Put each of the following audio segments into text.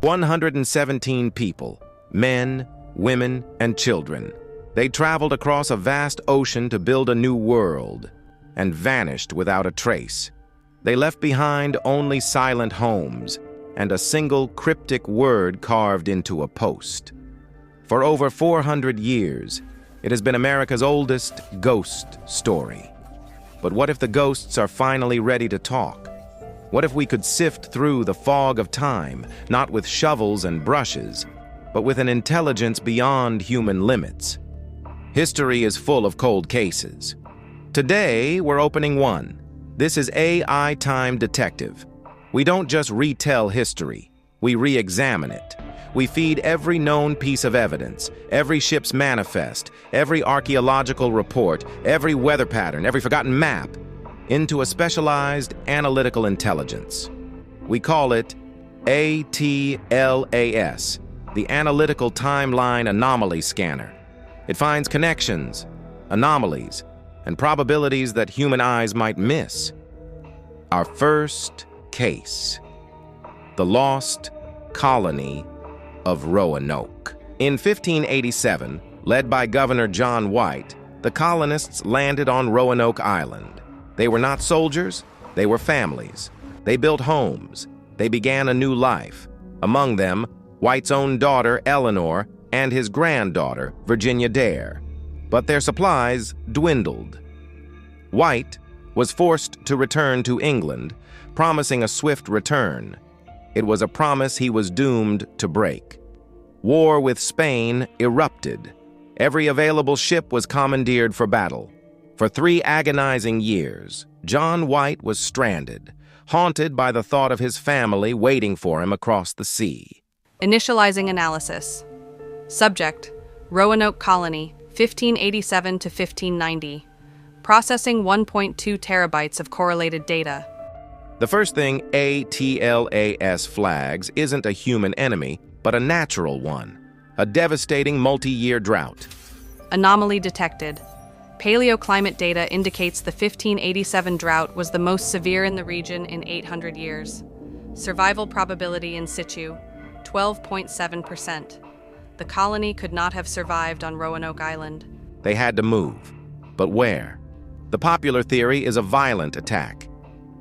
117 people, men, women, and children. They traveled across a vast ocean to build a new world and vanished without a trace. They left behind only silent homes and a single cryptic word carved into a post. For over 400 years, it has been America's oldest ghost story. But what if the ghosts are finally ready to talk? What if we could sift through the fog of time, not with shovels and brushes, but with an intelligence beyond human limits? History is full of cold cases. Today, we're opening one. This is AI Time Detective. We don't just retell history, we re-examine it. We feed every known piece of evidence, every ship's manifest, every archaeological report, every weather pattern, every forgotten map, into a specialized analytical intelligence. We call it A.T.L.A.S, the Analytical Timeline Anomaly Scanner. It finds connections, anomalies, and probabilities that human eyes might miss. Our first case: the Lost Colony of Roanoke. In 1587, led by Governor John White, the colonists landed on Roanoke Island. They were not soldiers, they were families. They built homes. They began a new life. Among them, White's own daughter, Eleanor, and his granddaughter, Virginia Dare. But their supplies dwindled. White was forced to return to England, promising a swift return. It was a promise he was doomed to break. War with Spain erupted. Every available ship was commandeered for battle. For 3 agonizing years, John White was stranded, haunted by the thought of his family waiting for him across the sea. Initializing analysis. Subject: Roanoke Colony, 1587 to 1590. Processing 1.2 terabytes of correlated data. The first thing A.T.L.A.S flags isn't a human enemy, but a natural one, a devastating multi-year drought. Anomaly detected. Paleoclimate data indicates the 1587 drought was the most severe in the region in 800 years. Survival probability in situ, 12.7%. The colony could not have survived on Roanoke Island. They had to move. But where? The popular theory is a violent attack.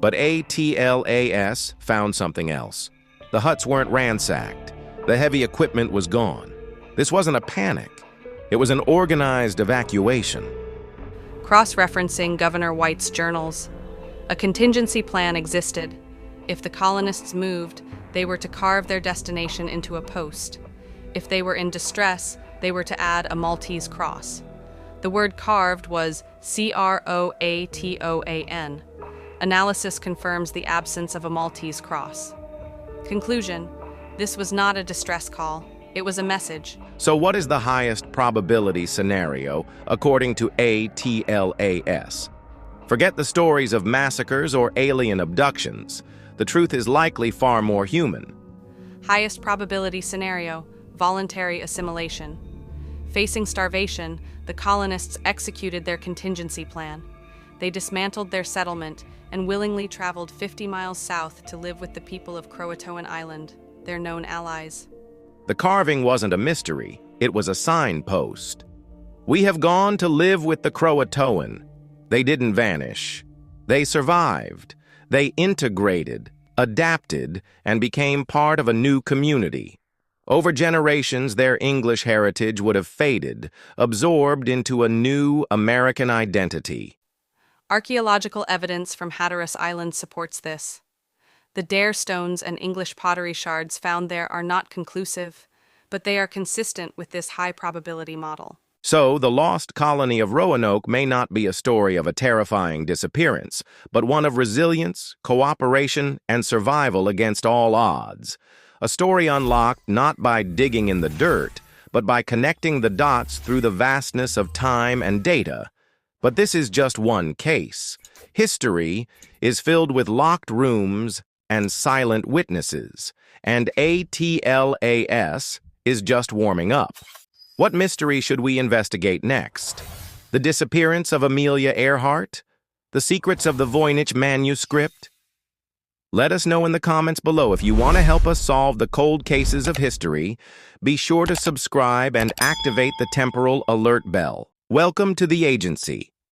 But A.T.L.A.S found something else. The huts weren't ransacked. The heavy equipment was gone. This wasn't a panic. It was an organized evacuation. Cross-referencing Governor White's journals. A contingency plan existed. If the colonists moved, they were to carve their destination into a post. If they were in distress, they were to add a Maltese cross. The word carved was CROATOAN. Analysis confirms the absence of a Maltese cross. Conclusion: this was not a distress call. It was a message. So what is the highest probability scenario according to A.T.L.A.S? Forget the stories of massacres or alien abductions. The truth is likely far more human. Highest probability scenario: voluntary assimilation. Facing starvation, the colonists executed their contingency plan. They dismantled their settlement and willingly traveled 50 miles south to live with the people of CROATOAN Island, their known allies. The carving wasn't a mystery, it was a signpost. We have gone to live with the CROATOAN. They didn't vanish. They survived. They integrated, adapted, and became part of a new community. Over generations, their English heritage would have faded, absorbed into a new American identity. Archaeological evidence from Hatteras Island supports this. The Dare stones and English pottery shards found there are not conclusive, but they are consistent with this high-probability model. So, the Lost Colony of Roanoke may not be a story of a terrifying disappearance, but one of resilience, cooperation, and survival against all odds. A story unlocked not by digging in the dirt, but by connecting the dots through the vastness of time and data. But this is just one case. History is filled with locked rooms and silent witnesses, and A.T.L.A.S is just warming up. What mystery should we investigate next? The disappearance of Amelia Earhart? The secrets of the Voynich manuscript? Let us know in the comments below if you want to help us solve the cold cases of history. Be sure to subscribe and activate the temporal alert bell. Welcome to the agency.